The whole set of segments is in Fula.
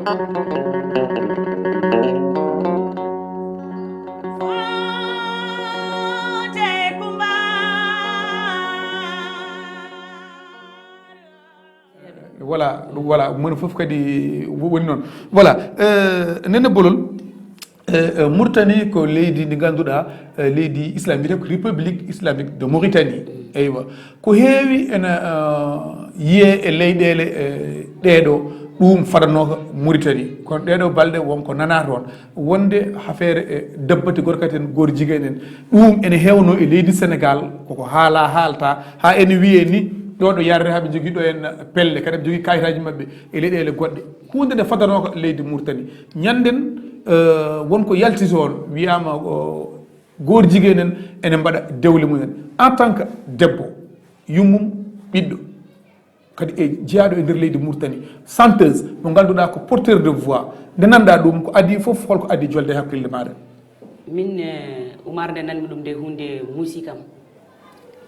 voilà mon fof kadi woni non voilà nene bolol Mauritanie ko leydi ndi ganduɗa leydi islamique ko république islamique de Mauritanie eywa ko heewi ene yiye e leyɗele ɗeɗo ɗum fadanoko Mauritanie kono ɗeɗo balɗe wonko nana toon wonde affaire debbati gorkati en goor jiguen en ɗum ene hewno e leydi Sénégal koko haalta ha ene wiye ni ɗo ɗo yarre haɓe jogui ɗo en pelle kadi ɓe jogui kayitaji mabɓe e leyɗele goɗɗe hunde nde fadanoko leydi Mauritanie ñanden wonko yalti toon wiyama goor jiguen en ene mbaɗa dewle mumen en tant que debbo yummum ɓiɗɗo kadi e jeeyaɗo e nder leydi Mauritanie chanteuse mo ganduɗa ko porteur de voix nde nanɗa ɗum ko adi foof holko adi jolde hakkille maɗa min Oumar nde nanmi ɗum nde hunde musikam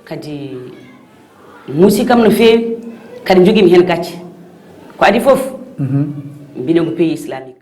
kadi musikam no feewi kadi joguimi hen gacce ko adi foof mbinen ko pays islamique